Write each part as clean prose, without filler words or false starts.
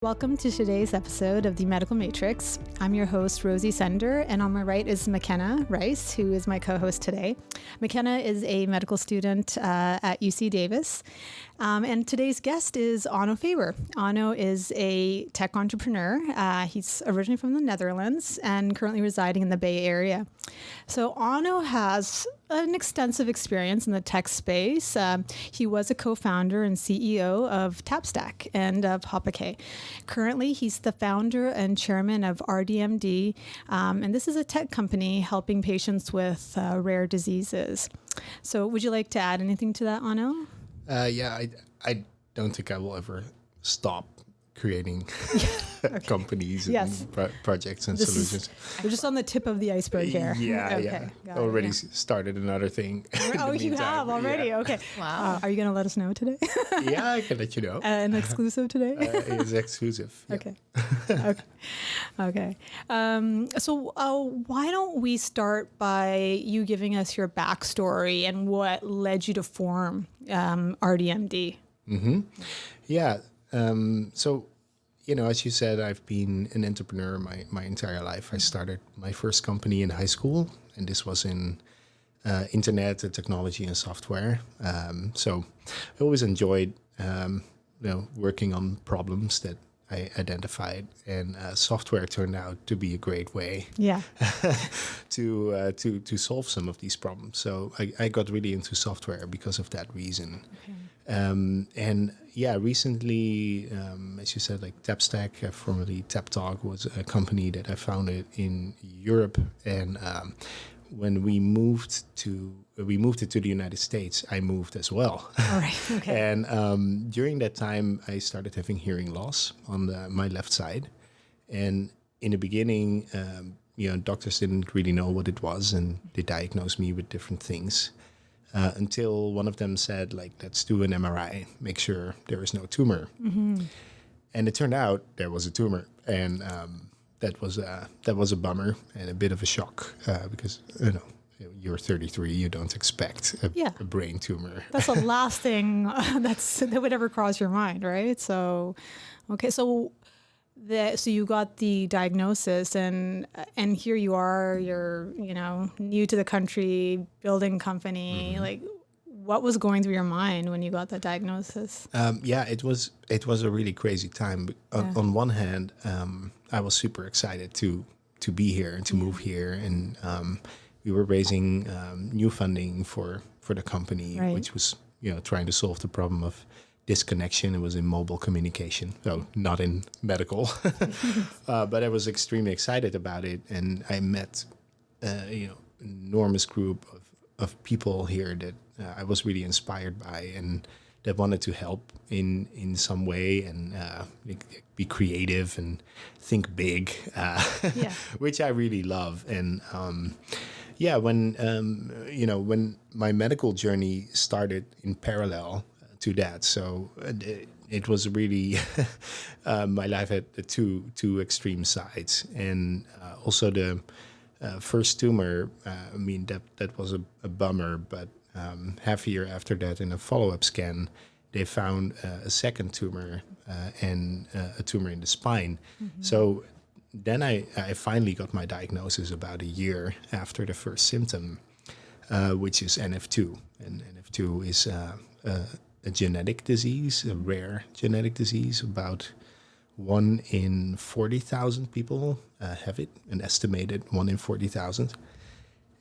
Welcome to today's episode of the Medical Matrix. I'm your host, Rosie Sender, and on my right is McKenna Rice, who is my co-host today. McKenna is a medical student at UC Davis, and today's guest is Onno Faber. Onno is a tech entrepreneur. He's originally from the Netherlands and currently residing in the Bay Area. So Onno has an extensive experience in the tech space. He was a co-founder and CEO of TapStack and of Hoppakay. Currently, he's the founder and chairman of RDMD, and this is a tech company helping patients with rare diseases. So would you like to add anything to that, Onno? I don't think I will ever stop creating companies and projects and solutions. We're just on the tip of the iceberg here. Already started another thing. Oh, you have already? Yeah. Okay. Wow. Are you going to let us know today? Yeah, I can let you know. An exclusive today? It's exclusive. Yeah. Okay. So why don't we start by you giving us your backstory and what led you to form RDMD? Mm-hmm. Yeah. So, as you said, I've been an entrepreneur my entire life. I started my first company in high school, and this was in internet and technology and software. So I always enjoyed, working on problems that I identified, and software turned out to be a great way to solve some of these problems. So I got really into software because of that reason. Okay. Recently, as you said, like TapStack, formerly TapTalk, was a company that I founded in Europe. And when we moved it to the United States, I moved as well. All right. Okay. And during that time, I started having hearing loss on my left side. And in the beginning, doctors didn't really know what it was, and they diagnosed me with different things. Until one of them said, let's do an MRI, make sure there is no tumor. Mm-hmm. And it turned out there was a tumor. And that was a bummer and a bit of a shock because, you're 33, you don't expect a brain tumor. That's the last thing that would ever cross your mind, right? So, okay, so you got the diagnosis, and here you are. You're new to the country, building a company. Mm-hmm. Like, what was going through your mind when you got that diagnosis? It was a really crazy time. On one hand, I was super excited to be here and to move here, and we were raising new funding for the company, right, which was trying to solve the problem of disconnection. It was in mobile communication, so not in medical. But I was extremely excited about it, and I met an enormous group of people here that I was really inspired by, and that wanted to help in some way and be creative and think big, which I really love. And when my medical journey started in parallel to that, so it was really my life had the two extreme sides, and also the first tumor. That was a bummer, but half a year after that, in a follow-up scan, they found a second tumor and a tumor in the spine. Mm-hmm. So then I finally got my diagnosis about a year after the first symptom, which is NF2. And NF2 is a genetic disease, a rare genetic disease. About 1 in 40,000 people have it, an estimated 1 in 40,000.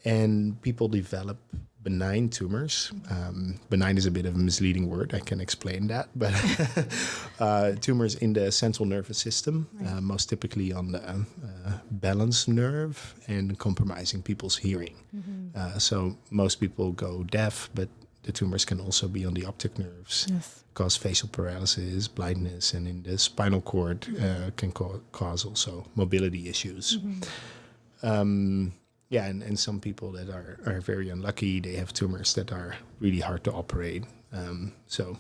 And people develop benign tumors. Benign is a bit of a misleading word. I can explain that. But tumors in the central nervous system, right, most typically on the balance nerve, and compromising people's hearing. Mm-hmm. So most people go deaf, but the tumors can also be on the optic nerves, cause facial paralysis, blindness, and in the spinal cord can cause also mobility issues. Mm-hmm. And some people that are very unlucky, they have tumors that are really hard to operate. So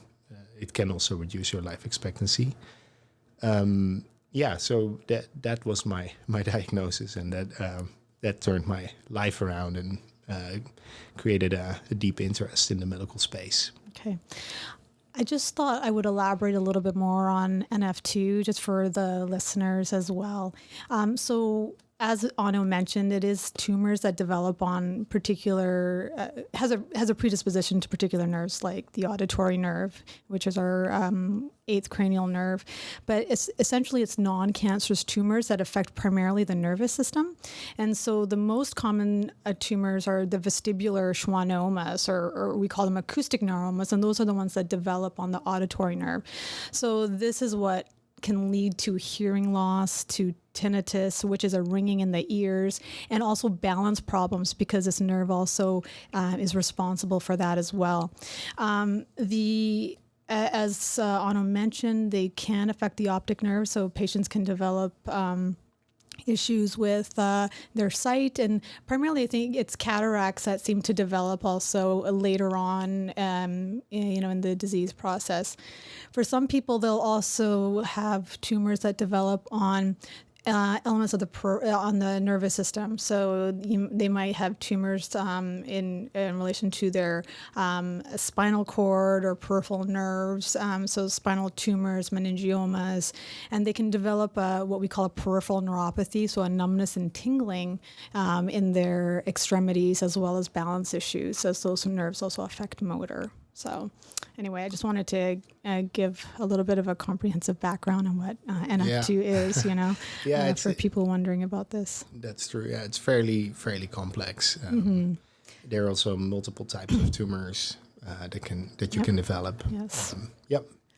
it can also reduce your life expectancy. So that was my diagnosis, and that turned my life around and created a deep interest in the medical space. Okay. I just thought I would elaborate a little bit more on NF2 just for the listeners as well. So as Onno mentioned, it is tumors that develop on particular, has a predisposition to particular nerves like the auditory nerve, which is our eighth cranial nerve. But it's non-cancerous tumors that affect primarily the nervous system. And so the most common tumors are the vestibular schwannomas, or we call them acoustic neuromas, and those are the ones that develop on the auditory nerve. So this is what can lead to hearing loss, to tinnitus, which is a ringing in the ears, and also balance problems because this nerve also is responsible for that as well. As Onno mentioned, they can affect the optic nerve, so patients can develop issues with their sight, and primarily I think it's cataracts that seem to develop also later on, in the disease process. For some people, they'll also have tumors that develop on elements of on the nervous system. So they might have tumors in relation to their spinal cord or peripheral nerves. So spinal tumors, meningiomas, and they can develop what we call a peripheral neuropathy, so a numbness and tingling in their extremities, as well as balance issues, as those nerves also affect motor. So anyway, I just wanted to give a little bit of a comprehensive background on what NF2 is, for people wondering about this. That's true. Yeah, it's fairly complex. There are also multiple types of tumors that you can develop. Yes.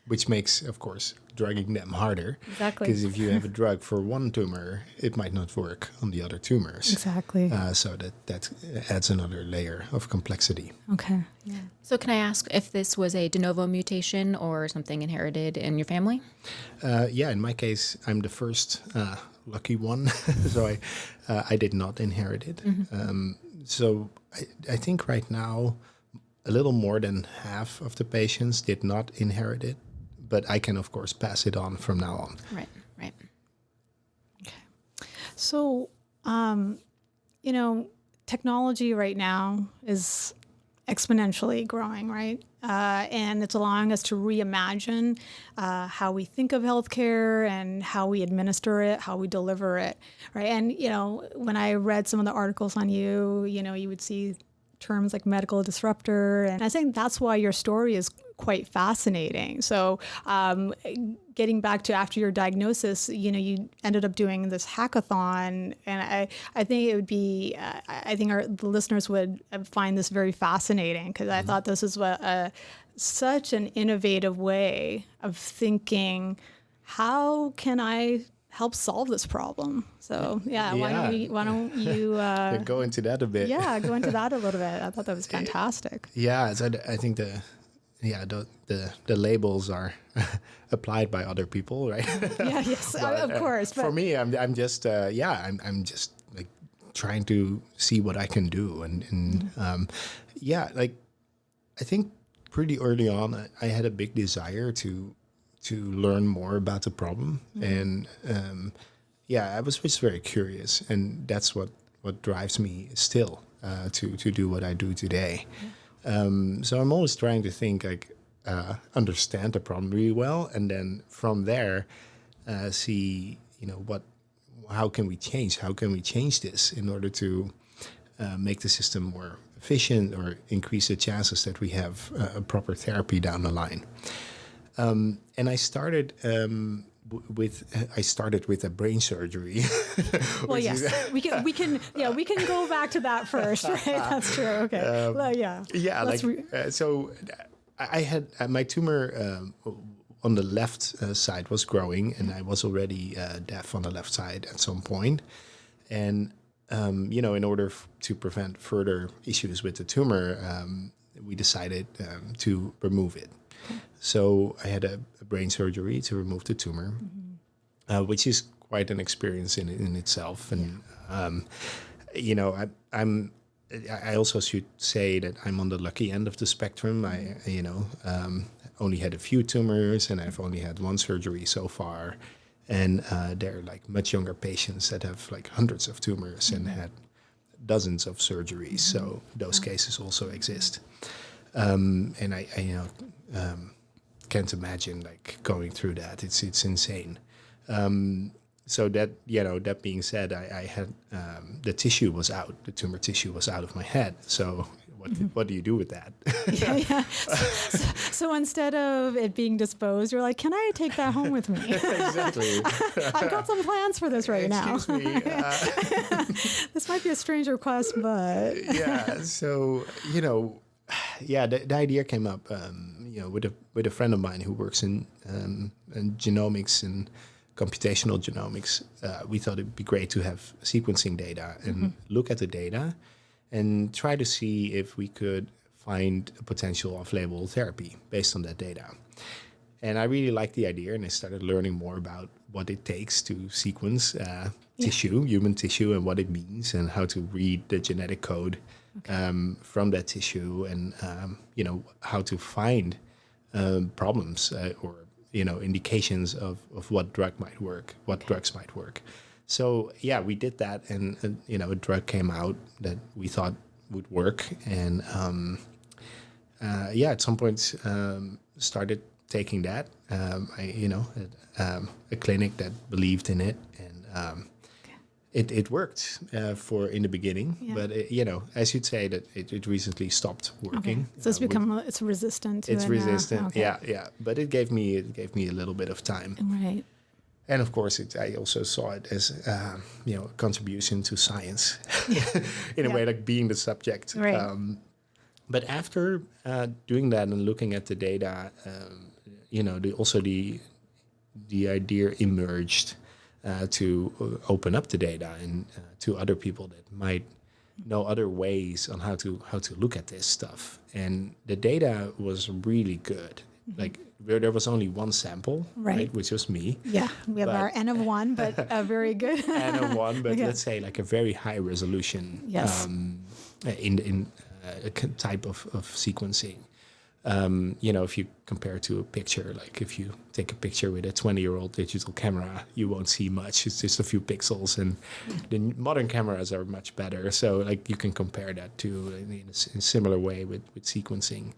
Which makes, of course, drugging them harder. Exactly. Because if you have a drug for one tumor, it might not work on the other tumors. Exactly. So that adds another layer of complexity. Okay. Yeah. So can I ask if this was a de novo mutation or something inherited in your family? In my case, I'm the first lucky one. So I did not inherit it. So I think right now, a little more than half of the patients did not inherit it. But I can, of course, pass it on from now on. Right. Okay. So, technology right now is exponentially growing, right? And it's allowing us to reimagine how we think of healthcare and how we administer it, how we deliver it, right? And, when I read some of the articles on you, you would see terms like medical disruptor. And I think that's why your story is quite fascinating. So getting back to after your diagnosis, you ended up doing this hackathon. And I think it would be, the listeners would find this very fascinating because I thought this is such an innovative way of thinking, how can I help solve this problem? So why don't you go into that a bit? Yeah, go into that a little bit. I thought that was fantastic. Yeah, so I think the labels are applied by other people, right? Yes, of course. But for me, I'm just I'm just like trying to see what I can do, and I think pretty early on I had a big desire to learn more about the problem. And I was just very curious, and that's what drives me still to do what I do today. So I'm always trying to think understand the problem really well, and then from there see how can we change this in order to make the system more efficient or increase the chances that we have a proper therapy down the line. And I started with a brain surgery. Well, yes, we can go back to that first, right? That's true. Okay. So I had my tumor on the left side was growing, and I was already deaf on the left side at some point. And in order to prevent further issues with the tumor, we decided to remove it. So I had a brain surgery to remove the tumor, which is quite an experience in itself. And I also should say that I'm on the lucky end of the spectrum. I only had a few tumors, and I've only had one surgery so far. And there are like much younger patients that have like hundreds of tumors and had dozens of surgeries. So those cases also exist. And can't imagine like going through that. It's insane. So that, that being said, I had the tissue was out. The tumor tissue was out of my head. So what do you do with that? Yeah. So instead of it being disposed, you're like, can I take that home with me? Exactly. I've got some plans for this right now. Excuse me. This might be a strange request, but Yeah. So, the idea came up, with a friend of mine who works in genomics and computational genomics. We thought it'd be great to have sequencing data and look at the data and try to see if we could find a potential off-label therapy based on that data. And I really liked the idea, and I started learning more about what it takes to sequence tissue, human tissue, and what it means, and how to read the genetic code from that tissue, and how to find problems or indications of what drug might work, what drugs might work. So we did that, and a drug came out that we thought would work, and at some point started taking that. A clinic that believed in it, and it worked in the beginning, but as you'd say, that it recently stopped working. Okay. So it's resistant to it's it resistant. now. Okay. Yeah. But it gave me a little bit of time. Right. And of course, I also saw it as a contribution to science in a way, like being the subject. Right. But after doing that and looking at the data, the idea emerged to open up the data and to other people that might know other ways on how to look at this stuff. And the data was really good. Like there was only one sample, right, which was me. Yeah, we have our N of 1, but very good. N of 1, but let's say like a very high resolution. Yes. In a type of sequencing. If you compare to a picture, like if you take a picture with a 20-year-old digital camera, you won't see much. It's just a few pixels, and the modern cameras are much better. So like you can compare that to in a similar way with sequencing.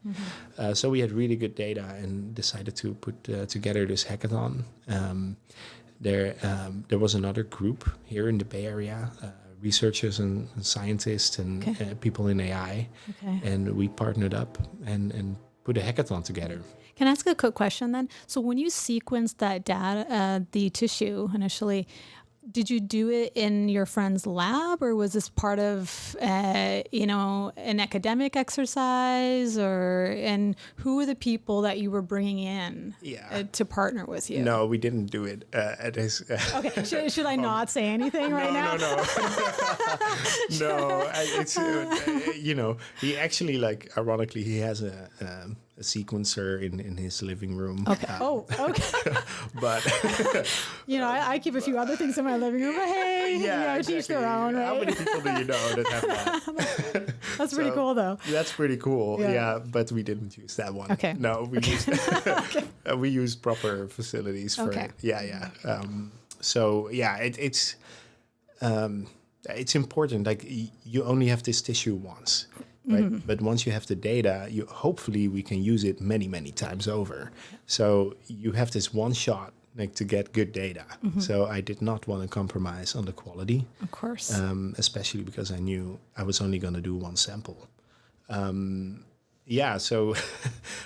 So we had really good data and decided to put together this hackathon. There was another group here in the Bay Area, researchers and scientists and people in AI, and we partnered up and put a hackathon together. Can I ask a quick question then? So when you sequenced that data, the tissue initially, did you do it in your friend's lab, or was this part of, an academic exercise, and who were the people that you were bringing in to partner with you? No, we didn't do it at his. Okay, should I not say anything right now? No. It's he actually, like, ironically, he has a sequencer in his living room. Okay. Okay. But I keep a few other things in my living room. But hey, exactly. Teach their own, right? How many people do you know that have that? That's pretty cool, though. That's pretty cool. Yeah, but we didn't use that one. Okay. No, we used we used proper facilities for it. Yeah. It's important. Like you only have this tissue once. Right, but once you have the data, hopefully we can use it many, many times over. So you have this one shot, like, to get good data. So I did not want to compromise on the quality, of course, especially because I knew I was only going to do one sample. So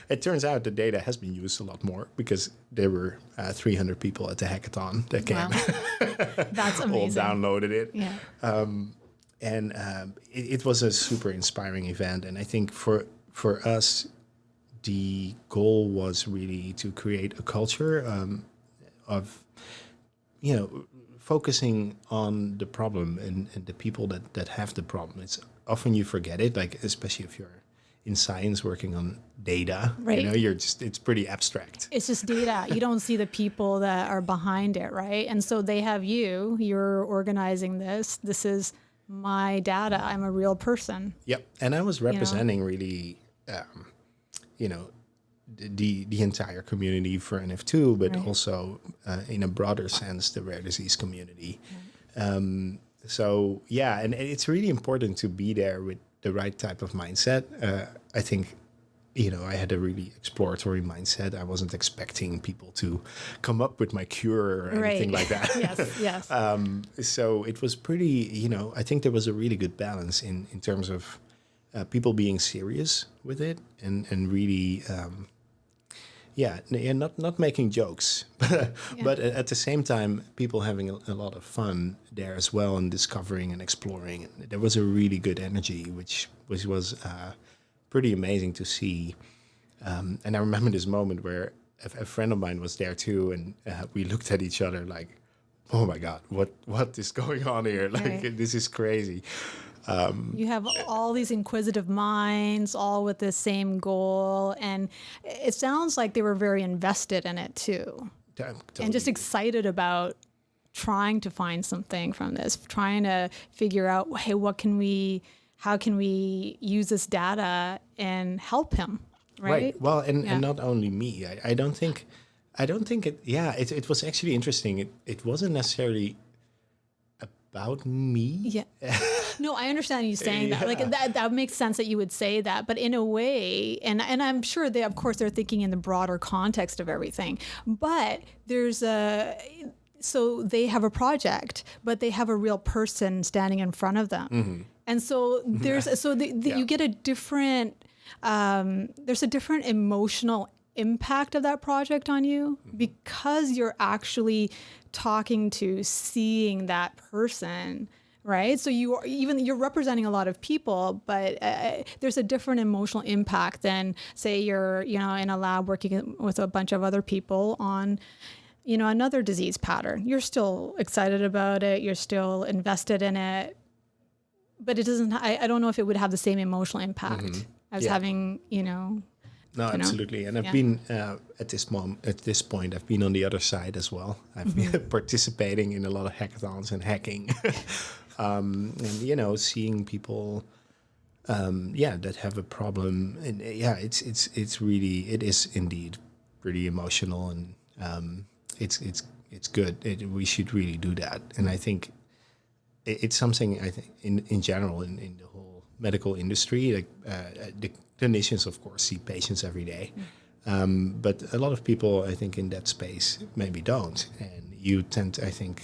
it turns out the data has been used a lot more because there were 300 people at the hackathon that came. Wow. That's amazing. All downloaded it. Yeah. And it was a super inspiring event. And I think for us, the goal was really to create a culture of, focusing on the problem and the people that have the problem. It's often you forget it, like, especially if you're in science working on data, right. It's pretty abstract. It's just data. You don't see the people that are behind it, right? And so they have you're organizing this. This is my data. I'm a real person. Yep. And I was representing really, the entire community for NF2, but also in a broader sense, the rare disease community. And it's really important to be there with the right type of mindset. I think, I had a really exploratory mindset. I wasn't expecting people to come up with my cure or anything like that. Yes. So it was pretty, I think there was a really good balance in terms of people being serious with it and really, not making jokes, but at the same time, people having a lot of fun there as well and discovering and exploring. And there was a really good energy, which was pretty amazing to see. And I remember this moment where a friend of mine was there too, and we looked at each other like, "Oh my God, what is going on here? Like this is crazy." You have all these inquisitive minds, all with the same goal, and it sounds like they were very invested in it too, and just excited about trying to find something from this, trying to figure out, hey, how can we use this data and help him, right? Well, and not only me. I don't think it. Yeah, it was actually interesting. It wasn't necessarily about me. Yeah. No, I understand you saying that. Like that makes sense that you would say that, but in a way, and I'm sure they, of course, they're thinking in the broader context of everything. But so they have a project, but they have a real person standing in front of them, and so you get a different. There's a different emotional impact of that project on you because you're actually seeing that person, right? So you're representing a lot of people, but there's a different emotional impact than, say, you're in a lab working with a bunch of other people on another disease pattern. You're still excited about it, you're still invested in it, but it doesn't. I don't know if it would have the same emotional impact as having No, absolutely. And I've been at this point, I've been on the other side as well. I've been participating in a lot of hackathons and hacking, and seeing people, that have a problem, and it is indeed pretty emotional, and it's good. We should really do that, and I think it's something I think in general in the whole medical industry, like the clinicians, of course, see patients every day. But a lot of people, I think, in that space maybe don't. And you tend, I think,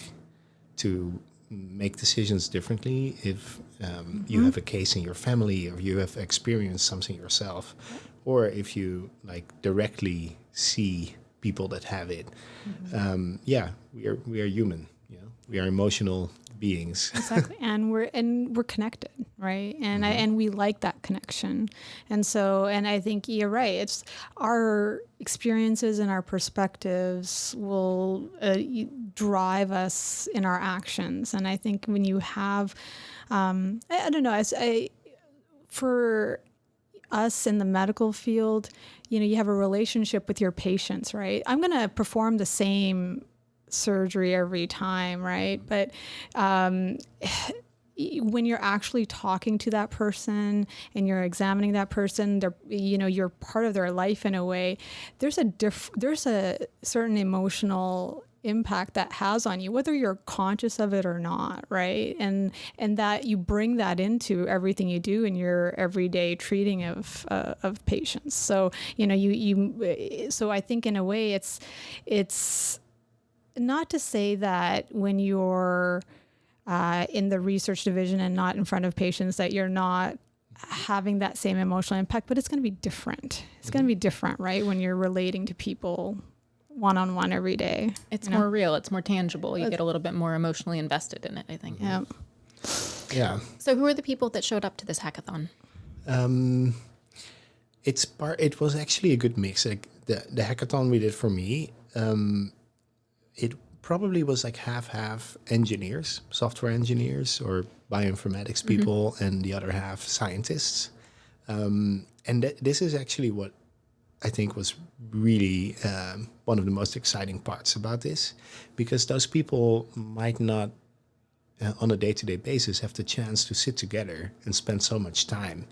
to make decisions differently if you have a case in your family or you have experienced something yourself, or if you directly see people that have it. We are human. We are emotional beings. Exactly, and we're connected, right? And and we like that connection, and I think you're right. It's our experiences and our perspectives will drive us in our actions, and I think when you have, I don't know, for us in the medical field, you have a relationship with your patients, right? I'm going to perform the same surgery every time, right? But when you're actually talking to that person and you're examining that person, you're part of their life in a way. There's a certain emotional impact that has on you, whether you're conscious of it or not, right? And that you bring that into everything you do in your everyday treating of patients. So so I think in a way it's not to say that when you're in the research division and not in front of patients that you're not having that same emotional impact, but it's going to be different. It's going to be different, right? When you're relating to people one-on-one every day. It's more real. It's more tangible. You get a little bit more emotionally invested in it, I think. Yeah. Yeah. So who are the people that showed up to this hackathon? It was actually a good mix. Like the hackathon we did for me, it probably was half engineers, software engineers or bioinformatics people, and the other half scientists. And this is actually what I think was really one of the most exciting parts about this, because those people might not, on a day-to-day basis, have the chance to sit together and spend so much time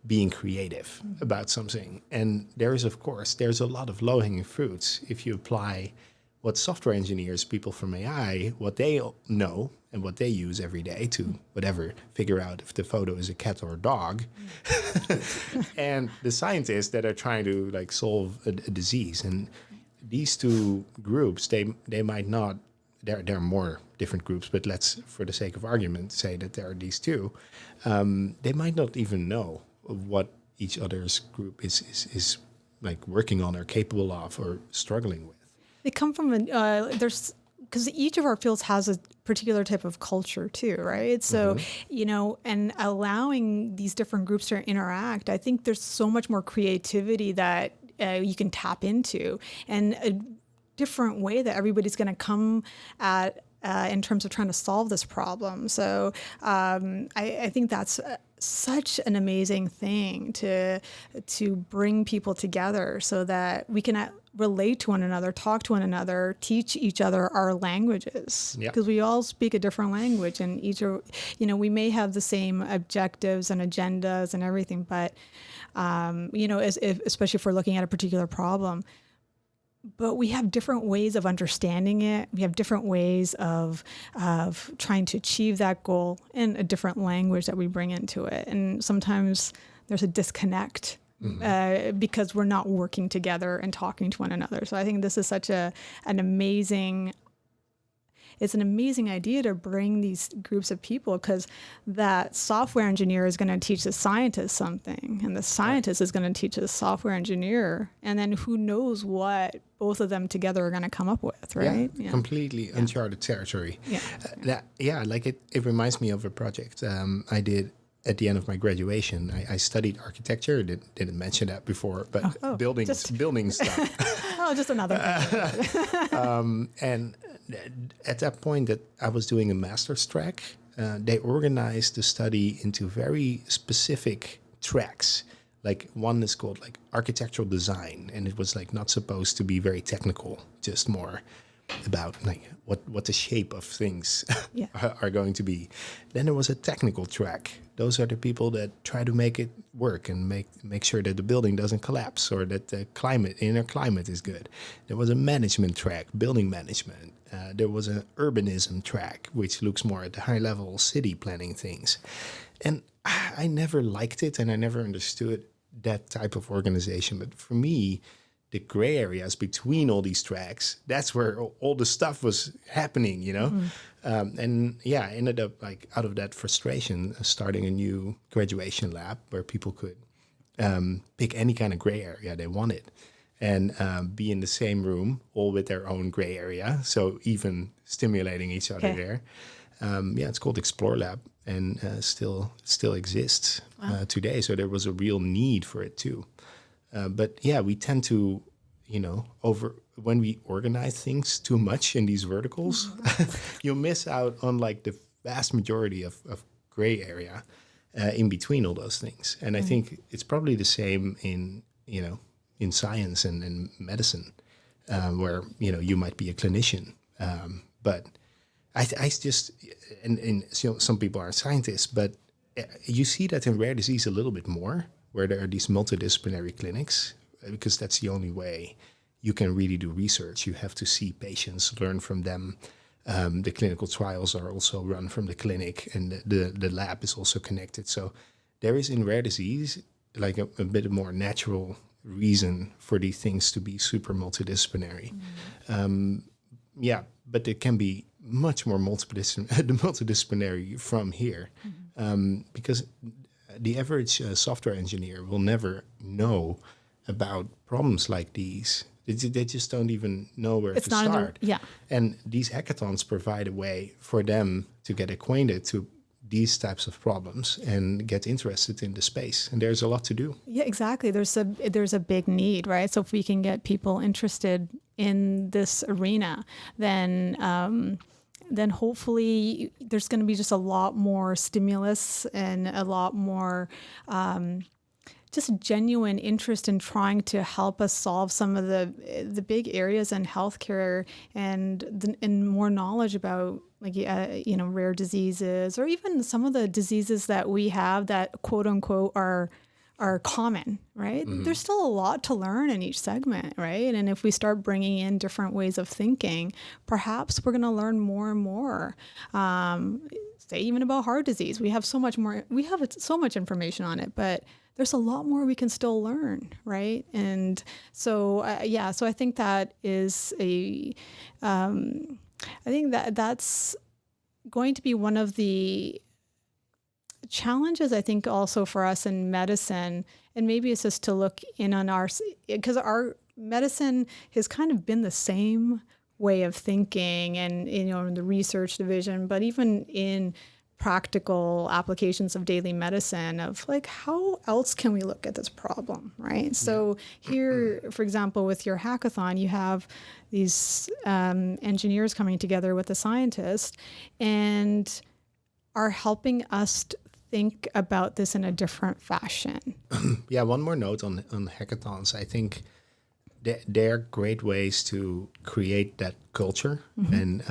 being creative about something. And there's a lot of low-hanging fruits if you apply what software engineers, people from AI, what they know and what they use every day to whatever, figure out if the photo is a cat or a dog. And the scientists that are trying to like solve a disease. And these two groups, they might not, there are more different groups, but let's, for the sake of argument, say that there are these two. They might not even know what each other's group is like working on or capable of or struggling with. They come from because each of our fields has a particular type of culture too, right? So, and allowing these different groups to interact, I think there's so much more creativity that you can tap into, and a different way that everybody's going to come at in terms of trying to solve this problem. So I think that's such an amazing thing to bring people together so that we can relate to one another, talk to one another, teach each other our languages, because we all speak a different language, and we may have the same objectives and agendas and everything, but especially if we're looking at a particular problem. But we have different ways of understanding it. We have different ways of trying to achieve that goal in a different language that we bring into it. And sometimes there's a disconnect because we're not working together and talking to one another. So I think this is such an amazing idea to bring these groups of people, because that software engineer is going to teach the scientist something, and the scientist is going to teach the software engineer, and then who knows what both of them together are going to come up with, right? Yeah. Completely uncharted territory. It reminds me of a project I did at the end of my graduation. I studied architecture. Didn't mention that before, but building stuff. Just another thing. And at that point that I was doing a master's track, they organized the study into very specific tracks. Like one is called like architectural design, and it was like not supposed to be very technical, just more about like what the shape of things are going to be. Then there was a technical track. Those are the people that try to make it work and make sure that the building doesn't collapse or that the inner climate is good. There was a management track, building management. There was an urbanism track, which looks more at the high level city planning things. And I never liked it, and I never understood that type of organization. But for me, the gray areas between all these tracks, that's where all the stuff was happening, I ended up like out of that frustration, starting a new graduation lab where people could pick any kind of gray area they wanted and be in the same room, all with their own gray area. So even stimulating each other there. It's called Explore Lab, and still exists today. So there was a real need for it too. But we tend to, when we organize things too much in these verticals, you miss out on like the vast majority of gray area in between all those things. And I think it's probably the same in science and in medicine, where, you might be a clinician. But I just, and some people are scientists, but you see that in rare disease a little bit more, where there are these multidisciplinary clinics, because that's the only way you can really do research. You have to see patients, learn from them. The clinical trials are also run from the clinic, and the lab is also connected. So there is in rare disease like a bit more natural reason for these things to be super multidisciplinary. But it can be much more multidisciplinary from here, because the average software engineer will never know about problems like these. They just don't even know where to start. And these hackathons provide a way for them to get acquainted to these types of problems and get interested in the space. And there's a lot to do. Yeah, exactly. There's a big need, right? So if we can get people interested in this arena, then hopefully there's going to be just a lot more stimulus and a lot more just genuine interest in trying to help us solve some of the big areas in healthcare, and more knowledge about rare diseases, or even some of the diseases that we have that quote unquote are are common, right? There's still a lot to learn in each segment, right? And if we start bringing in different ways of thinking, perhaps we're going to learn more and more. Say even about heart disease, we have so much more. We have so much information on it, but there's a lot more we can still learn, right? And so, so I think that is I think that's going to be one of the challenges, I think, also for us in medicine. And maybe it's just to look in on because our medicine has kind of been the same way of thinking and, in the research division, but even in practical applications of daily medicine of like, how else can we look at this problem, right? So here, for example, with your hackathon, you have these engineers coming together with a scientist and are helping us think about this in a different fashion. Yeah, one more note on hackathons. I think they're great ways to create that culture and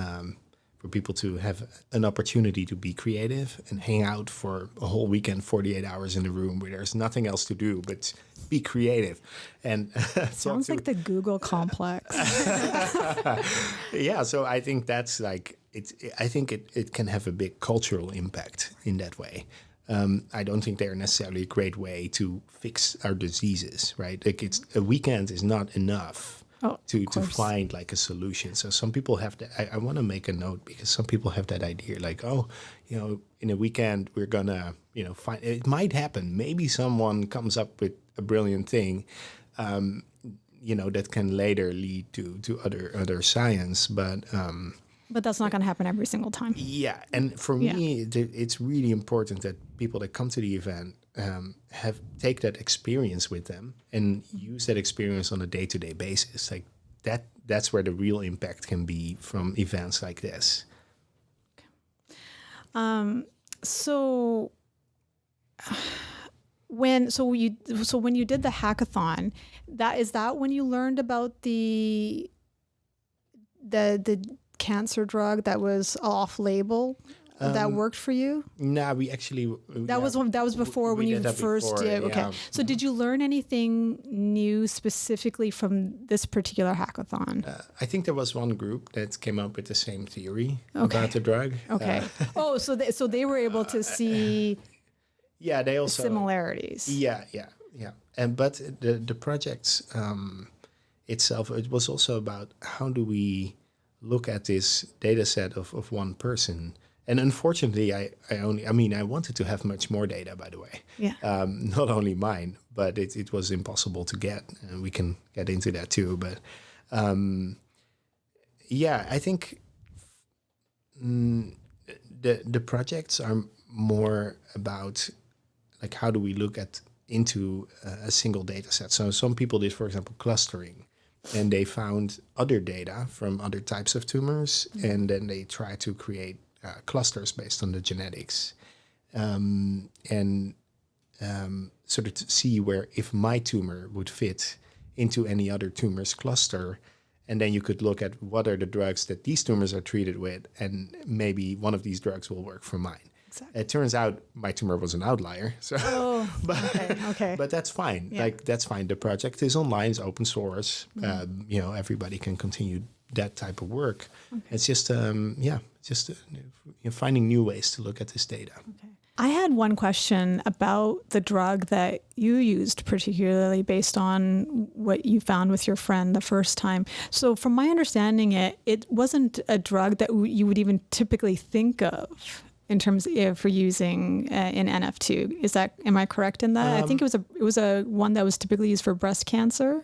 for people to have an opportunity to be creative and hang out for a whole weekend, 48 hours in the room where there's nothing else to do but be creative. And sounds like the Google complex. Yeah, so I think that's like I think it can have a big cultural impact in that way. I don't think they're necessarily a great way to fix our diseases, right? Like a weekend is not enough to find like a solution. So some people have that. I want to make a note because some people have that idea, like, in a weekend we're gonna, find. It might happen. Maybe someone comes up with a brilliant thing, that can later lead to other science, But that's not going to happen every single time. Yeah, and for me, it's really important that people that come to the event take that experience with them and use that experience on a day-to-day basis. Like that's where the real impact can be from events like this. So when you did the hackathon, is that when you learned about the cancer drug that was off-label that worked for you? No, we actually that was before when you first did. Okay, so did you learn anything new specifically from this particular hackathon? I think there was one group that came up with the same theory about the drug. Okay. So they were able to see. Yeah, they also similarities. Yeah. But the project itself, it was also about how do we look at this data set of one person. And unfortunately, I wanted to have much more data, by the way. Yeah. Not only mine, but it was impossible to get. And we can get into that too. But I think the projects are more about like how do we look into a single data set. So some people did, for example, clustering. And they found other data from other types of tumors, and then they try to create clusters based on the genetics, sort of to see where if my tumor would fit into any other tumor's cluster, and then you could look at what are the drugs that these tumors are treated with, and maybe one of these drugs will work for mine. Exactly. It turns out my tumor was an outlier. So, okay. But that's fine. Yeah. Like that's fine. The project is online, it's open source. Everybody can continue that type of work. Okay. It's just finding new ways to look at this data. Okay. I had one question about the drug that you used, particularly based on what you found with your friend the first time. So from my understanding, it wasn't a drug that you would even typically think of in terms of for using in NF2. Am I correct in that? I think it was a one that was typically used for breast cancer.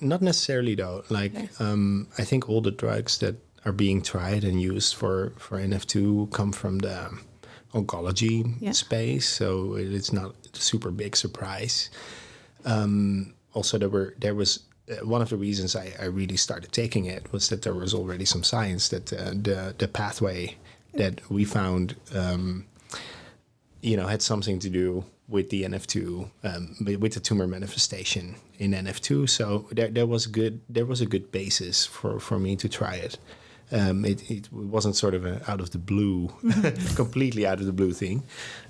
Not necessarily though. Like I think all the drugs that are being tried and used for NF2 come from the oncology space, so it's not a super big surprise. Also, there was one of the reasons I really started taking it was that there was already some science that the pathway that we found, had something to do with the NF2, with the tumor manifestation in NF2. So there was a good basis for me to try it. It wasn't sort of a out of the blue, completely out of the blue thing.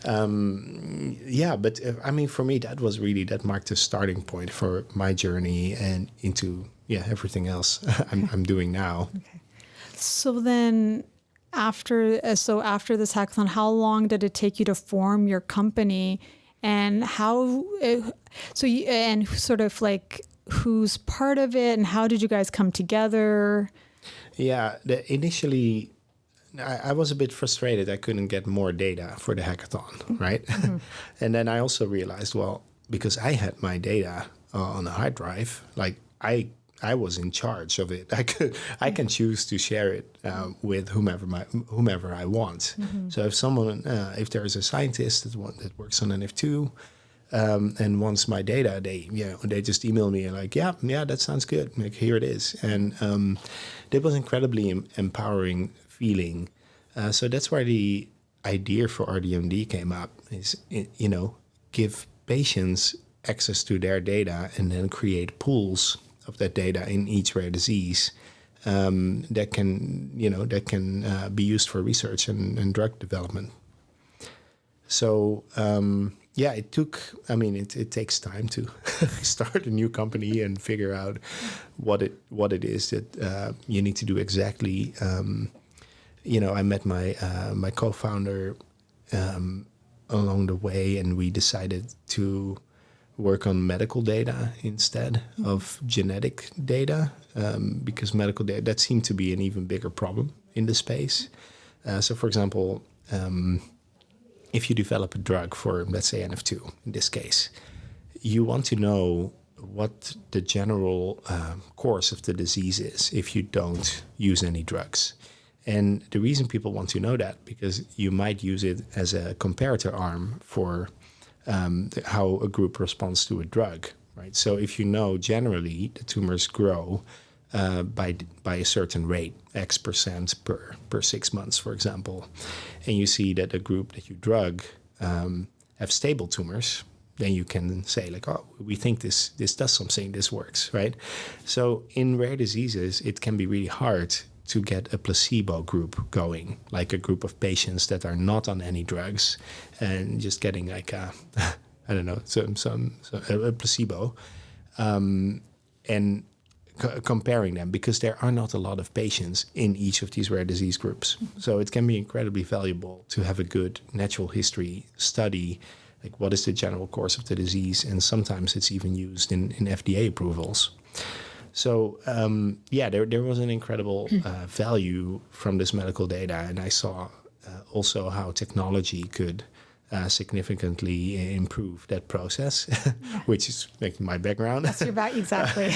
But I mean, for me, that marked a starting point for my journey and into everything else I'm doing now. Okay. So then, after this hackathon, how long did it take you to form your company, and who's part of it, and how did you guys come together? Yeah, initially, I was a bit frustrated. I couldn't get more data for the hackathon, right? Mm-hmm. And then I also realized, well, because I had my data on a hard drive, like I was in charge of it. I can choose to share it with whomever I want. Mm-hmm. So if there is a scientist that works on NF2 and wants my data, they just email me and like, yeah, that sounds good. Like, here it is. And that was incredibly empowering feeling. So that's where the idea for RDMD came up, is, give patients access to their data and then create pools of that data in each rare disease that can be used for research and drug development. So it takes time to start a new company and figure out what it is that you need to do exactly. I met my co-founder along the way, and we decided to work on medical data instead of genetic data, because medical data, that seemed to be an even bigger problem in the space. So, for example, if you develop a drug for, let's say, NF2, in this case, you want to know what the general course of the disease is if you don't use any drugs. And the reason people want to know that, because you might use it as a comparator arm for how a group responds to a drug, right? So if you know generally the tumors grow by a certain rate, X% per 6 months, for example, and you see that a group that you drug have stable tumors, then you can say like, oh, we think this does something, this works, right? So in rare diseases, it can be really hard to get a placebo group going, like a group of patients that are not on any drugs and just getting like a placebo, and comparing them, because there are not a lot of patients in each of these rare disease groups. So it can be incredibly valuable to have a good natural history study, like what is the general course of the disease, and sometimes it's even used in FDA approvals. So, there was an incredible value from this medical data, and I saw also how technology could significantly improve that process, which is like my background. That's your back, exactly.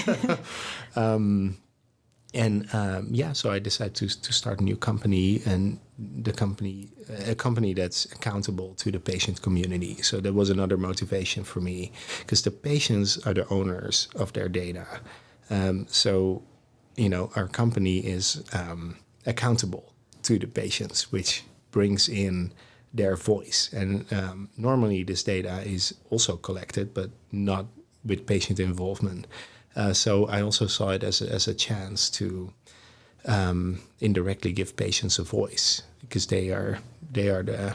So I decided to start a new company, and a company that's accountable to the patient community. So that was another motivation for me, because the patients are the owners of their data. Our company is accountable to the patients, which brings in their voice. And normally this data is also collected, but not with patient involvement. So I also saw it as a chance to indirectly give patients a voice, because they are the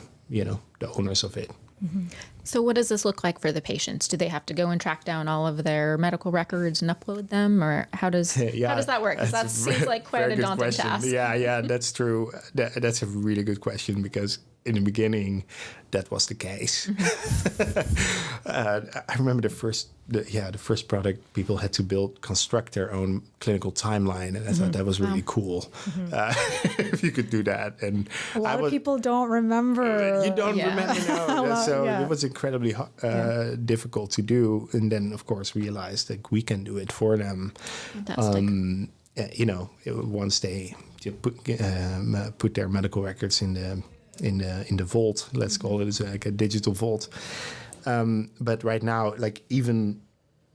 owners of it. Mm-hmm. So what does this look like for the patients? Do they have to go and track down all of their medical records and upload them, or how does that work? Because that seems like quite a daunting task. Yeah, that's true. That's a really good question, because in the beginning, that was the case. Mm-hmm. I remember the first product, people had to construct their own clinical timeline, and I thought that was really cool. Mm-hmm. If you could do that. And a lot of people don't remember. You don't remember now. It was incredibly difficult to do, and then of course realized that we can do it for them. Fantastic. Once they put their medical records in the vault, let's call it, it's like a digital vault. But right now, like even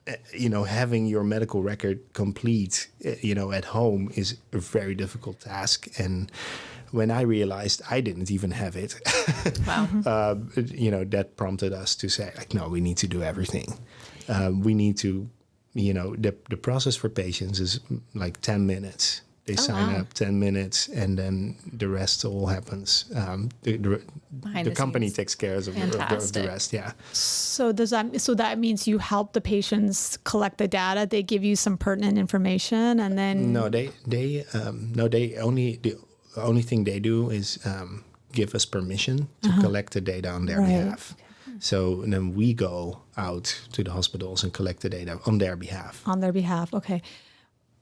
having your medical record complete, at home is a very difficult task. And when I realized I didn't even have it, wow. That prompted us to say, like, no, we need to do everything. We need to, the process for patients is like 10 minutes. They sign up 10 minutes, and then the rest all happens. The company scenes. takes care of the rest. Yeah. So that means you help the patients collect the data. They give you some pertinent information, and then the only thing they do is give us permission to collect the data on their behalf. So then we go out to the hospitals and collect the data on their behalf. On their behalf, okay.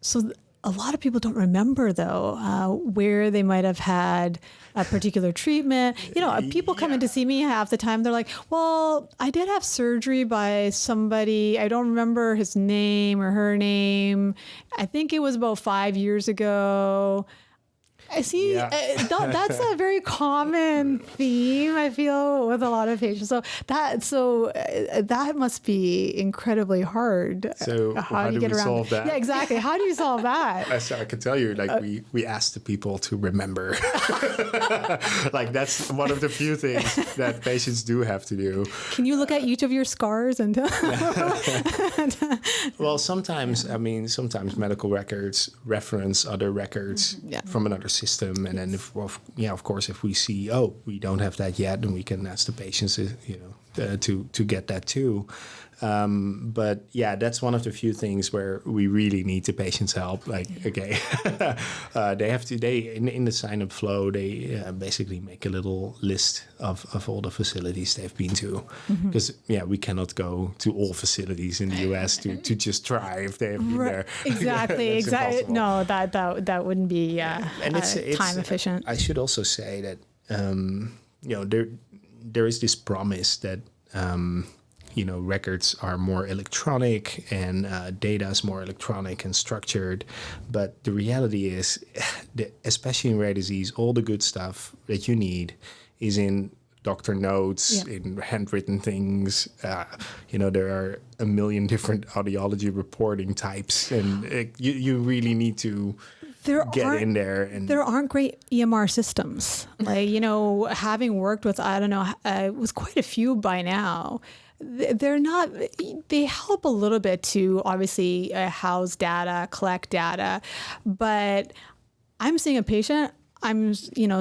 So a lot of people don't remember, though, where they might have had a particular treatment. People come in to see me half the time. They're like, well, I did have surgery by somebody. I don't remember his name or her name. I think it was about 5 years ago. I see. Yeah. That's a very common theme, I feel, with a lot of patients. So that must be incredibly hard. So how do we solve that? Yeah, exactly. How do you solve that? I can tell you, we ask the people to remember. That's one of the few things that patients do have to do. Can you look at each of your scars and? Well, sometimes medical records reference other records from another system, and then of course if we see we don't have that yet, then we can ask the patients to get that too. But that's one of the few things where we really need the patient's help. They have to. In the sign-up flow, they basically make a little list of all the facilities they've been to, because we cannot go to all facilities in the U.S. to just try if they have been there. Exactly. No, that wouldn't be time efficient. I should also say that there is this promise that. Records are more electronic and data is more electronic and structured. But the reality is, especially in rare disease, all the good stuff that you need is in doctor notes, in handwritten things. There are a million different audiology reporting types, and you really need to get in there. And there aren't great EMR systems. Having worked with, it was quite a few by now. They're not, they help a little bit to obviously house data, collect data, but I'm seeing a patient, I'm,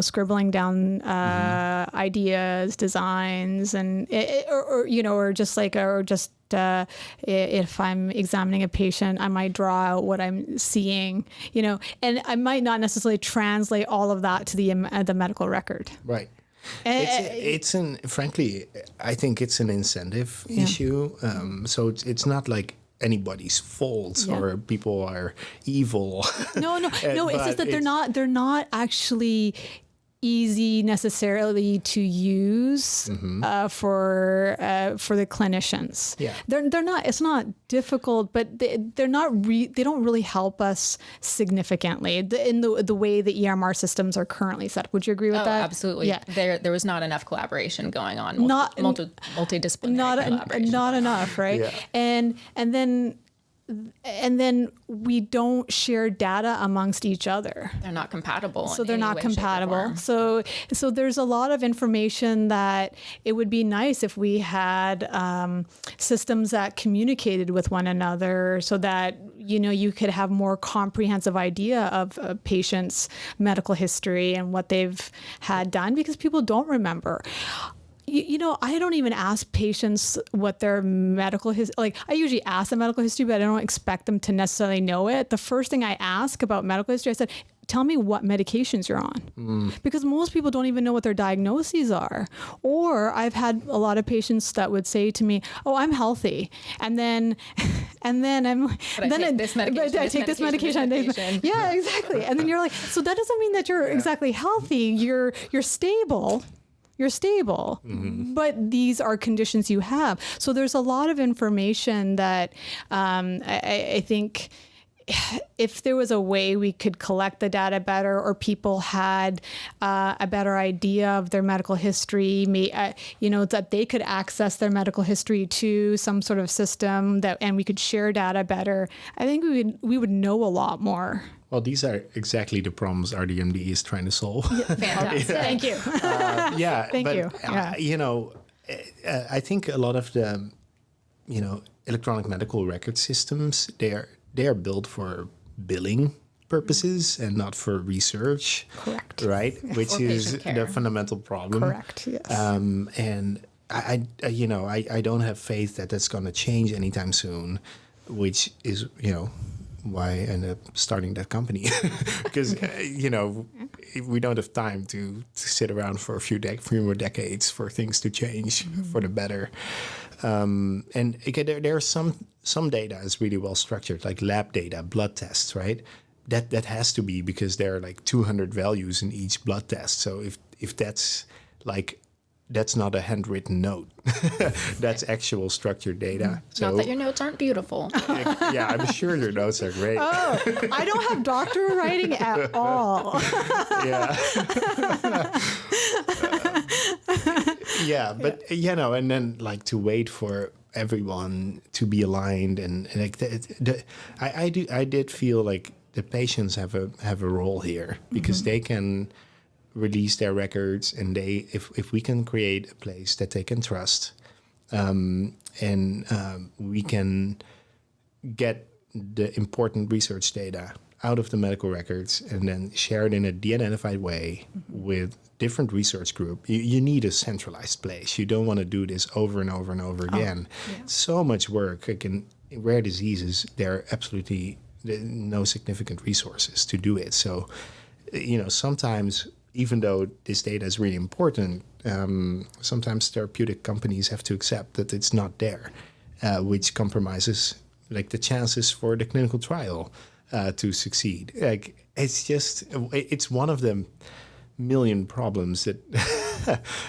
scribbling down ideas, designs, and if I'm examining a patient, I might draw out what I'm seeing, and I might not necessarily translate all of that to the medical record. Right. Frankly, I think it's an incentive issue. So it's not like anybody's fault or people are evil. No. It's just that they're not actually easy necessarily to use for the clinicians. Yeah, they're not. It's not difficult, but they're not. They don't really help us significantly in the way the EMR systems are currently set. Would you agree with that? Absolutely. Yeah. There was not enough collaboration going on. Multidisciplinary collaboration. Not enough, right? Yeah. And then we don't share data amongst each other. They're not compatible. So they're not compatible. So there's a lot of information that it would be nice if we had systems that communicated with one another, so that you could have more comprehensive idea of a patient's medical history and what they've had done, because people don't remember. I don't even ask patients what their medical history, I usually ask the medical history, but I don't expect them to necessarily know it. The first thing I ask about medical history, I said, tell me what medications you're on. Because most people don't even know what their diagnoses are. Or I've had a lot of patients that would say to me, oh, I'm healthy. And then I'm like, I take this medication. Yeah, exactly. And then you're like, so that doesn't mean that you're exactly healthy. You're stable. You're stable, but these are conditions you have. So there's a lot of information that I think if there was a way we could collect the data better, or people had a better idea of their medical history, that they could access their medical history to some sort of system and we could share data better, I think we would know a lot more. Well, these are exactly the problems RDMD is trying to solve. Fantastic. Thank you. Thank you. I think a lot of the, electronic medical record systems, they are built for billing purposes and not for research. Correct. Right? Which is the fundamental problem. Correct, yes. And I don't have faith that that's going to change anytime soon, which is, why I ended up starting that company. Because, we don't have time to sit around for a few more decades for things to change for the better. And again, there are some data is really well structured, like lab data, blood tests, right? That has to be, because there are like 200 values in each blood test. So if that's like, that's not a handwritten note. That's actual structured data. So, not that your notes aren't beautiful. Yeah, I'm sure your notes are great. Oh, I don't have doctoral writing at all. Yeah. Yeah, but and then like to wait for everyone to be aligned and like I did feel like the patients have a role here, because they can release their records, and if we can create a place that they can trust, and we can get the important research data out of the medical records and then share it in a de-identified way with different research group. You need a centralized place. You don't want to do this over and over and over again. So much work. Like in rare diseases, there are absolutely no significant resources to do it. So, sometimes, even though this data is really important, sometimes therapeutic companies have to accept that it's not there, which compromises like the chances for the clinical trial to succeed. Like it's one of the million problems that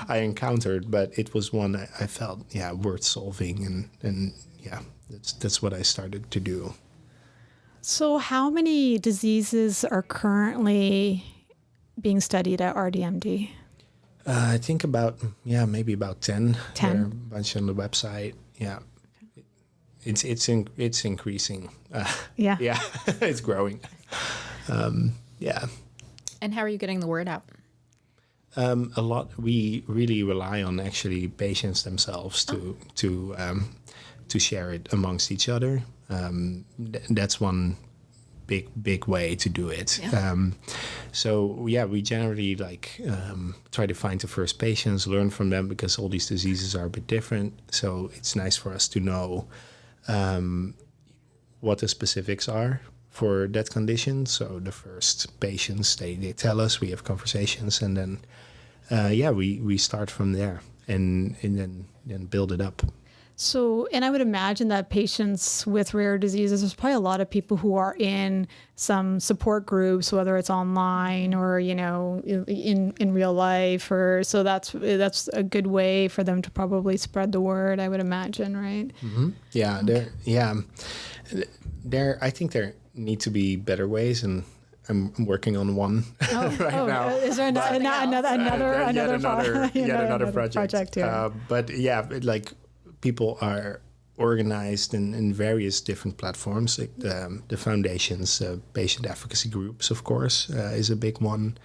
I encountered, but it was one I felt worth solving, and that's what I started to do. So how many diseases are currently being studied at RDMD? I think maybe about 10. 10? There are a bunch on the website. Yeah. It's increasing. Yeah, it's growing. Yeah. And how are you getting the word out? A lot. We really rely on actually patients themselves to share it amongst each other. That's one big way to do it. Yeah. We generally try to find the first patients, learn from them, because all these diseases are a bit different. So it's nice for us to know what the specifics are for that condition. So the first patients, they tell us, we have conversations, and then we start from there and then build it up. So, and I would imagine that patients with rare diseases, there's probably a lot of people who are in some support groups, whether it's online or, in real life, or so that's a good way for them to probably spread the word, I would imagine, right? Mm-hmm. Yeah, okay. I think there need to be better ways, and I'm working on one now. Is there another project here? But people are organized in various different platforms. Like the foundations, patient advocacy groups, of course, is a big one.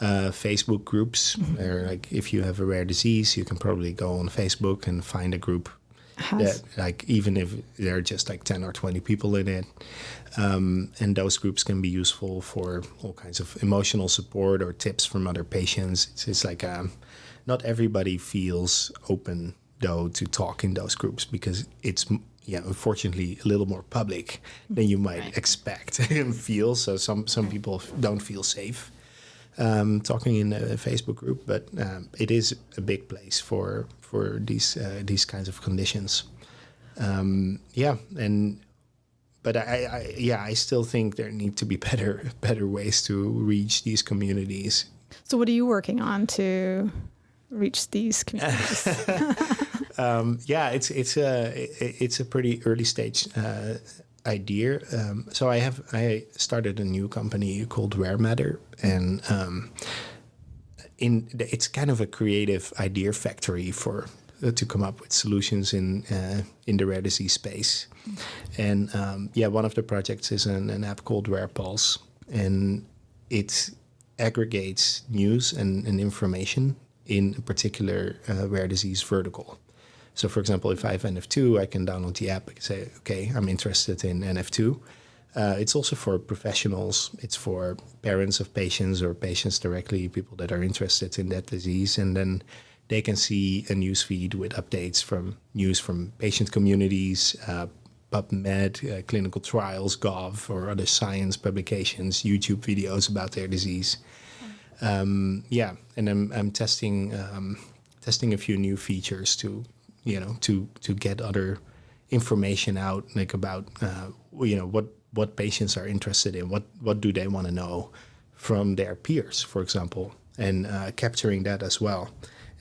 Facebook groups, where if you have a rare disease, you can probably go on Facebook and find a group that even if there are just 10 or 20 people in it, and those groups can be useful for all kinds of emotional support or tips from other patients. It's not everybody feels open though to talk in those groups, because it's unfortunately a little more public than you might expect and feel. So some people don't feel safe talking in a Facebook group, but it is a big place for these kinds of conditions. But I still think there need to be better ways to reach these communities. So what are you working on to reach these communities? It's a pretty early stage idea. So I started a new company called Rare Matter, and it's kind of a creative idea factory to come up with solutions in the rare disease space. And one of the projects is an app called Rare Pulse, and it aggregates news and information in a particular rare disease vertical. So, for example, if I have NF2, I can download the app and say, okay, I'm interested in NF2. It's also for professionals. It's for parents of patients or patients directly, people that are interested in that disease. And then they can see a news feed with updates from news from patient communities, PubMed, clinical trials, Gov, or other science publications, YouTube videos about their disease. And I'm testing a few new features to get other information out, like about what patients are interested in, what do they want to know from their peers, for example, and capturing that as well.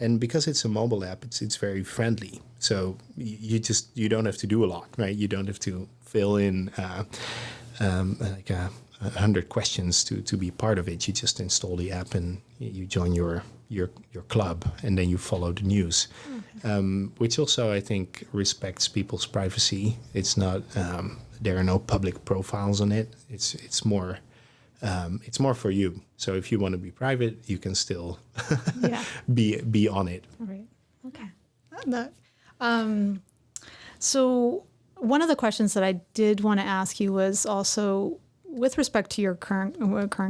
And because it's a mobile app, it's very friendly. So you don't have to do a lot, right? You don't have to fill in 100 questions to be part of it. You just install the app and you join your club, and then you follow the news, which also I think respects people's privacy. It's not there are no public profiles on it. It's more for you. So if you want to be private, you can still be on it. Right. Okay. So one of the questions that I did want to ask you was also with respect to your current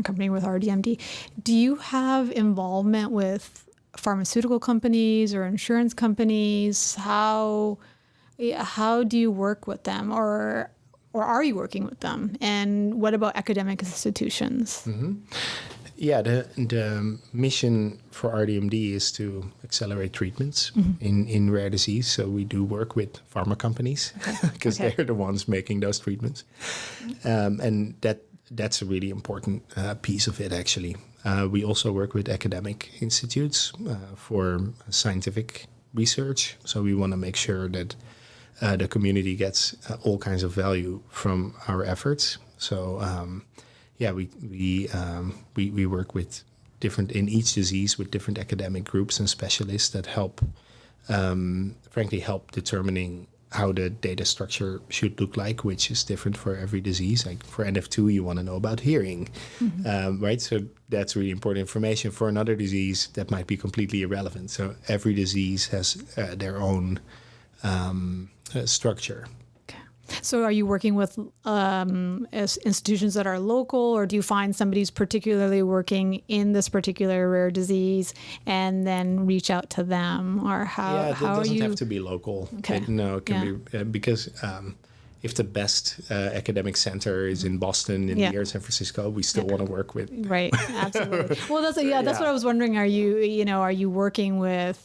company with RDMD. Do you have involvement with pharmaceutical companies or insurance companies? How do you work with them, or are you working with them? And what about academic institutions? Mm-hmm. Yeah, the mission for RDMD is to accelerate treatments in rare disease. So we do work with pharma companies because they're the ones making those treatments. And that's a really important piece of it, actually. We also work with academic institutes for scientific research. So we want to make sure that the community gets all kinds of value from our efforts. So we work with in each disease with different academic groups and specialists that help determining how the data structure should look like, which is different for every disease. Like for NF2, you want to know about hearing, right? So that's really important information. For another disease, that might be completely irrelevant. So every disease has their own structure. So are you working with as institutions that are local, or do you find somebody who's particularly working in this particular rare disease and then reach out to them? Or how are you? Yeah, it doesn't have to be local. Okay. It can be because if the best academic center is in Boston and near San Francisco, we still want to work with. Right, absolutely. Well, that's what I was wondering. Are you working with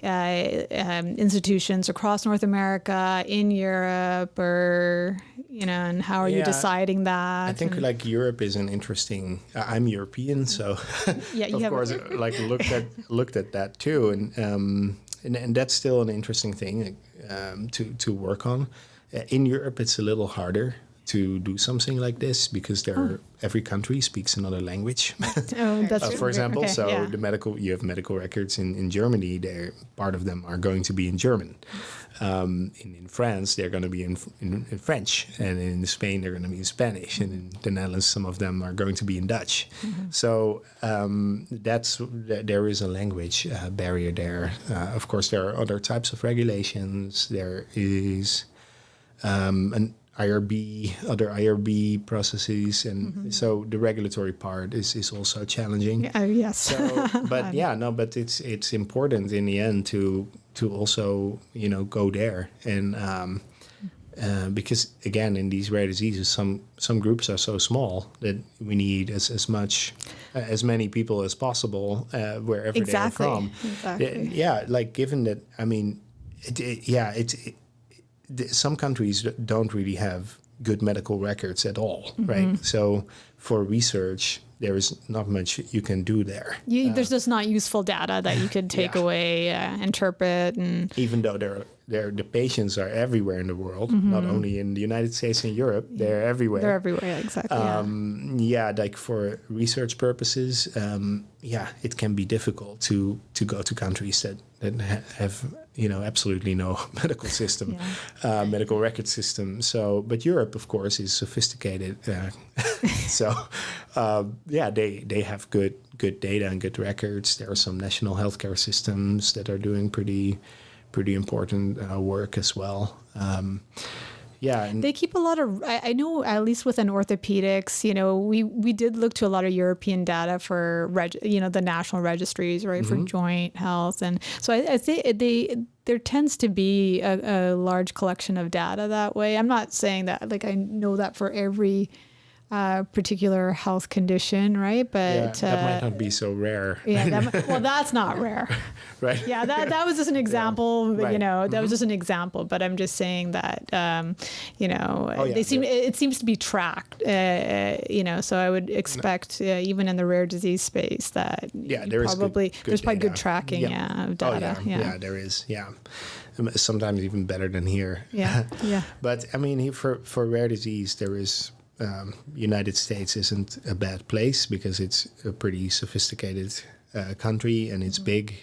institutions across North America, in Europe, or and how are you deciding that? I think like Europe is an interesting. I'm European, so of course, looked at that too, and that's still an interesting thing to work on. In Europe, it's a little harder to do something like this because every country speaks another language. That's for example, you have medical records in Germany. Part of them are going to be in German. In France, they're going to be in French, and in Spain, they're going to be in Spanish, and in the Netherlands, some of them are going to be in Dutch. So there is a language barrier there. Of course, there are other types of regulations. There is an other IRB processes, and so the regulatory part is also challenging. Yes. So, but it's important in the end to also go there, and because again, in these rare diseases, some groups are so small that we need as many people as possible wherever they are from. Exactly. Like given that, I mean, some countries don't really have good medical records at all, right? So for research, there is not much you can do there. There's just not useful data that you could take away, interpret, and even though the patients are everywhere in the world, not only in the United States and Europe, they're everywhere. They're everywhere, exactly. Like for research purposes, it can be difficult to go to countries that have absolutely no medical system, medical record system. So, but Europe, of course, is sophisticated. So, they have good data and good records. There are some national healthcare systems that are doing pretty important work as well. They keep a lot of, I know at least within orthopedics, we did look to a lot of European data for, the national registries, right, for joint health. And so I think there tends to be a large collection of data that way. I'm not saying that, like, I know that for every particular health condition, right? But that might not be so rare. Well, that's not rare. Right. Yeah, that was just an example. Right. That was just an example. But I'm just saying that it seems to be tracked. So I would expect even in the rare disease space that there's probably good tracking of data. There is. Sometimes even better than here. But I mean, for rare disease, there is. United States isn't a bad place because it's a pretty sophisticated country and it's big.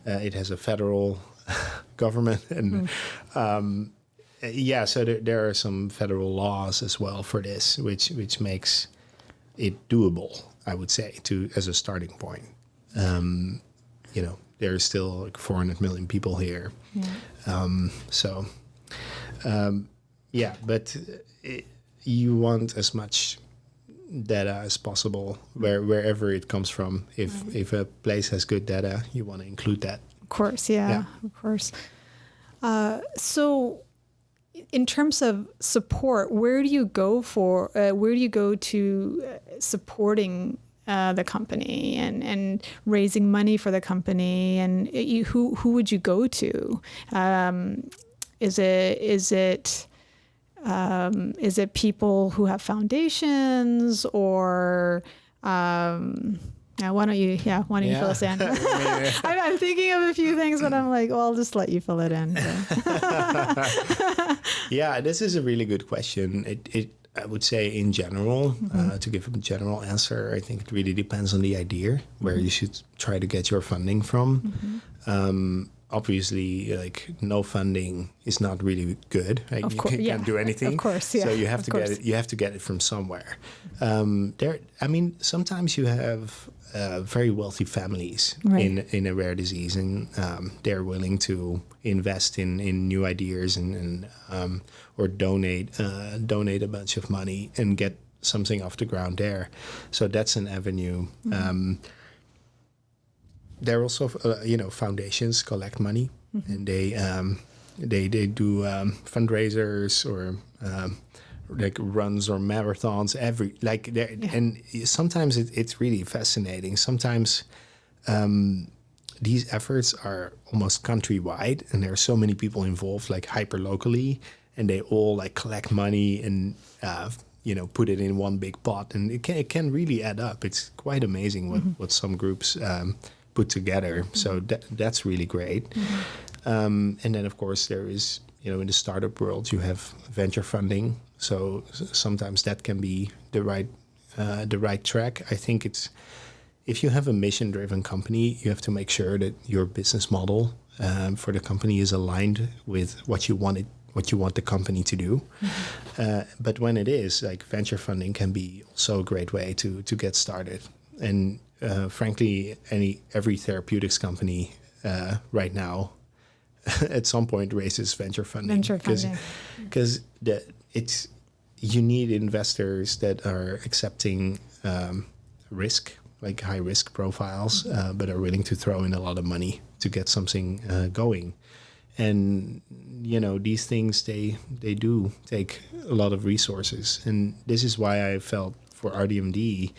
It has a federal government and so there are some federal laws as well for this, which makes it doable, I would say, as a starting point. There are still like 400 million people here. But you want as much data as possible wherever it comes from. If a place has good data, you want to include that. Of course, of course. So in terms of support, where do you go to supporting the company and raising money for the company, and who would you go to? Is it people who have foundations, or why don't you fill us in? I'm thinking of a few things, but I'm like, well, I'll just let you fill it in. This is a really good question. I would say in general, to give a general answer, I think it really depends on the idea where you should try to get your funding from. Obviously, like, no funding is not really good. Right? You can't do anything. Of course, yeah. So you have to get it. You have to get it from somewhere. Sometimes you have very wealthy families in a rare disease, and they're willing to invest in new ideas and or donate a bunch of money and get something off the ground there. So that's an avenue. There are also, foundations collect money, and they do fundraisers or like runs or marathons and sometimes it's really fascinating. Sometimes these efforts are almost countrywide, and there are so many people involved, like hyper locally, and they all like collect money and put it in one big pot, and it can really add up. It's quite amazing what some groups put together. So that's really great. And then of course there is, in the startup world, you have venture funding. So sometimes that can be the right track. I think if you have a mission-driven company, you have to make sure that your business model for the company is aligned with what you want the company to do. But when it is, like, venture funding can be also a great way to get started. And frankly, every therapeutics company right now at some point raises venture funding. Because you need investors that are accepting risk, like high risk profiles, but are willing to throw in a lot of money to get something going. And these things, they do take a lot of resources, and this is why I felt for RDMD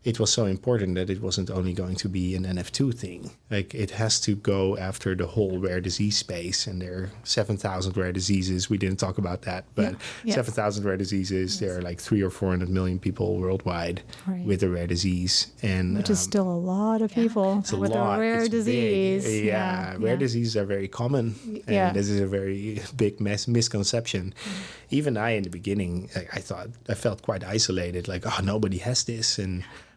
it was so important that it wasn't only going to be an NF2 thing. Like, it has to go after the whole rare disease space, and there are 7,000 rare diseases. We didn't talk about that, but 7,000 rare diseases. Yes. There are like 300 or 400 million people worldwide with a rare disease, and which is still a lot of people with a rare disease. Rare diseases are very common, and this is a very big misconception. Even I, in the beginning, I felt quite isolated. Like, oh, nobody has this,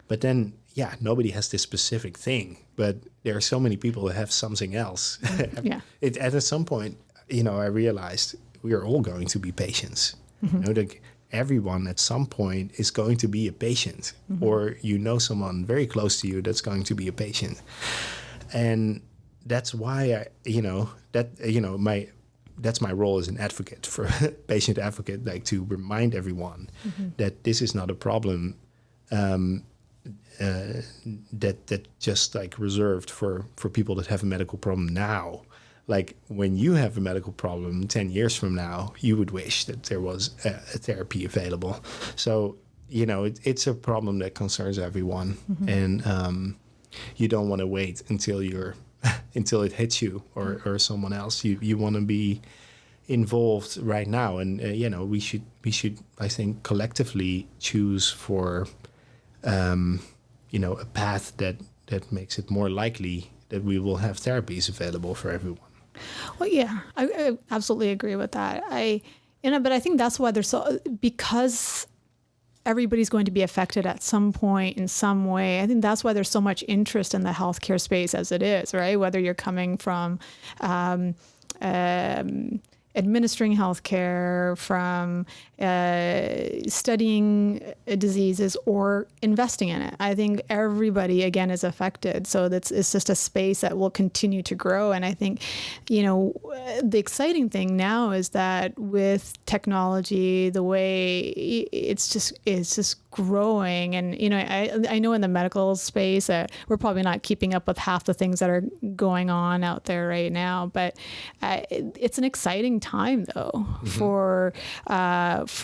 but then, nobody has this specific thing. But there are so many people that have something else. At some point, I realized we are all going to be patients. Like, everyone at some point is going to be a patient, or someone very close to you that's going to be a patient. And that's why that's my role as an advocate, for patient advocate, like to remind everyone that this is not a problem that just like reserved for people that have a medical problem now. Like when you have a medical problem 10 years from now, you would wish that there was a therapy available. So, you know, it's a problem that concerns everyone. And you don't want to wait until until it hits you or someone else. You want to be involved right now. And, you know, we should, I think, collectively choose for, you know, a path that makes it more likely that we will have therapies available for everyone. Well, yeah, I absolutely agree with that. But I think that's why because everybody's going to be affected at some point in some way. I think that's why there's so much interest in the healthcare space as it is, right? Whether you're coming from administering healthcare, from studying diseases, or investing in it. I think everybody, again, is affected. So it's just a space that will continue to grow. And I think, you know, the exciting thing now is that with technology, the way it's just growing. And, you know, I know in the medical space we're probably not keeping up with half the things that are going on out there right now, but it's an exciting time though for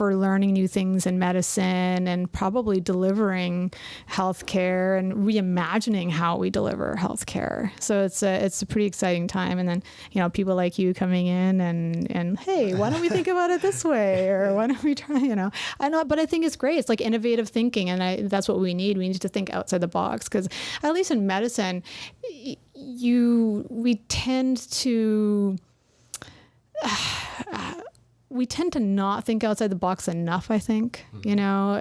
learning new things in medicine and probably delivering healthcare and reimagining how we deliver healthcare. So it's a pretty exciting time. And then, you know, people like you coming in and hey, why don't we think about it this way, or why don't we try? You know, I know, but I think it's great. It's like innovative thinking, and that's what we need. We need to think outside the box, because at least in medicine, we tend to not think outside the box enough, I think. You know,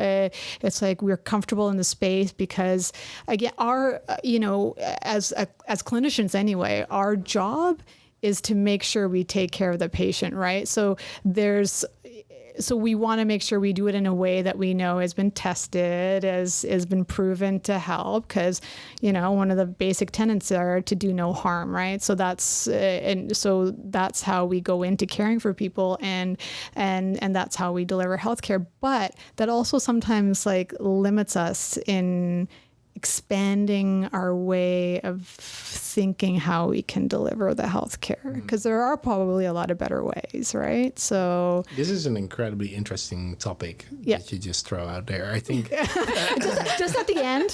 it's like we're comfortable in the space because, again, as clinicians anyway, our job is to make sure we take care of the patient, right? So we want to make sure we do it in a way that we know has been tested, has been proven to help, because, you know, one of the basic tenets are to do no harm, right? So that's how we go into caring for people, and that's how we deliver healthcare. But that also sometimes like limits us in expanding our way of thinking how we can deliver the healthcare, because there are probably a lot of better ways, right? So this is an incredibly interesting topic that you just throw out there. I think just at the end.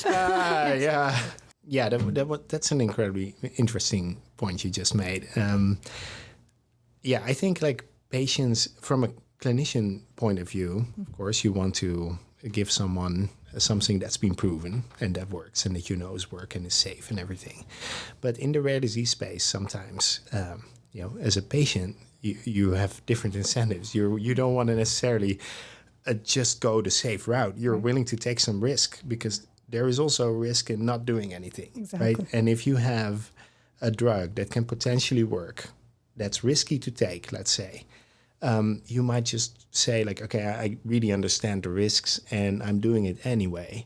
That's an incredibly interesting point you just made. I think like patients, from a clinician point of view, of course, you want to give someone something that's been proven and that works and that you know is work and is safe and everything. But in the rare disease space, sometimes, you know, as a patient, you have different incentives. You don't want to necessarily just go the safe route. You're willing to take some risk, because there is also a risk in not doing anything, exactly. Right? And if you have a drug that can potentially work, that's risky to take, let's say, you might just say like, okay, I really understand the risks and I'm doing it anyway.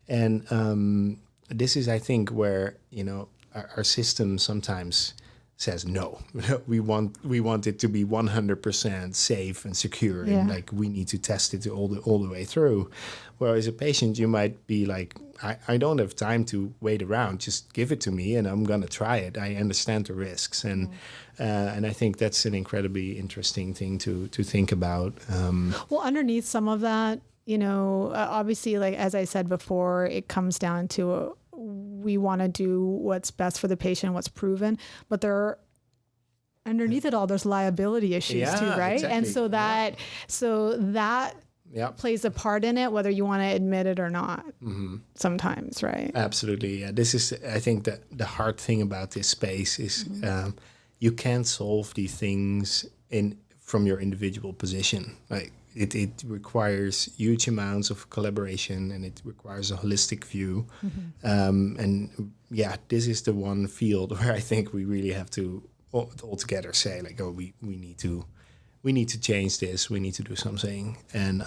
And this is, I think, where, you know, our system sometimes says, no, we want it to be 100% safe and secure. And like, we need to test it all the way through. Whereas a patient, you might be like, I don't have time to wait around. Just give it to me and I'm going to try it. I understand the risks. And I think that's an incredibly interesting thing to think about. Well, underneath some of that, you know, obviously, like, as I said before, it comes down to we want to do what's best for the patient, what's proven, but underneath it all, there's liability issues too, right? Exactly. And so that plays a part in it, whether you want to admit it or not, sometimes, right? Absolutely. Yeah. This is, I think, that the hard thing about this space is you can't solve these things from your individual position. Like, it requires huge amounts of collaboration, and it requires a holistic view. This is the one field where I think we really have to all together say like, oh, we need to change this. We need to do something, and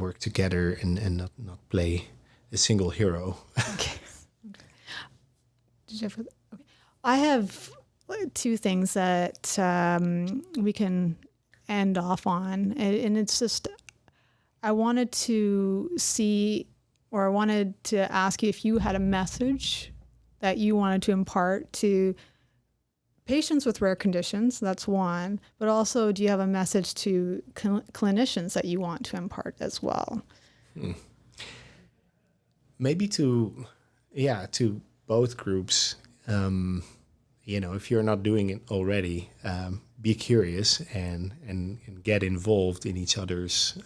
work together, and not play a single hero. Okay. Did you ever? Okay. I have two things that we can end off on. And it's just, I wanted to ask you if you had a message that you wanted to impart to patients with rare conditions. That's one. But also, do you have a message to clinicians that you want to impart as well? Maybe to both groups. If you're not doing it already, be curious and get involved in each other's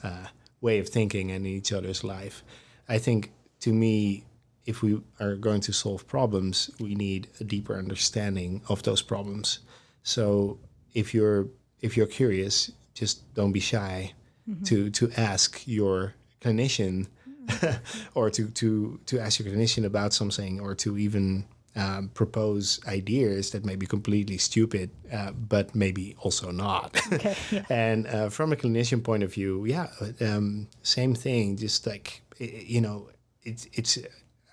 way of thinking and in each other's life. I think, to me, if we are going to solve problems, we need a deeper understanding of those problems. So if you're curious, just don't be shy to ask your clinician or to ask your clinician about something, or to even propose ideas that may be completely stupid, but maybe also not. Okay, yeah. And from a clinician point of view, same thing. Just like,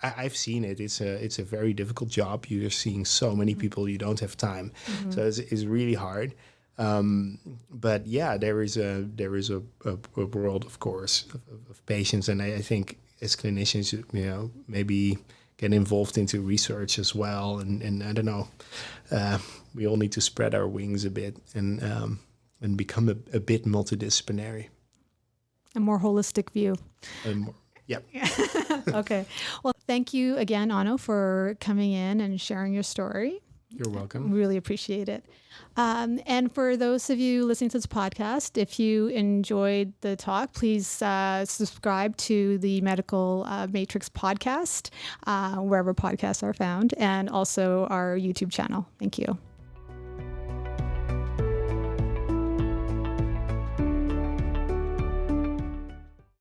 I've seen it. It's a very difficult job. You're seeing so many people. You don't have time, so it's really hard. But yeah, there is a world, of course, of patients, and I think as clinicians, maybe get involved into research as well, and I don't know, we all need to spread our wings a bit and become a bit multidisciplinary. A more holistic view. Yep. Okay. Well, thank you again, Onno, for coming in and sharing your story. You're welcome. Really appreciate it. And for those of you listening to this podcast, if you enjoyed the talk, please subscribe to the Medical Matrix podcast, wherever podcasts are found, and also our YouTube channel. Thank you.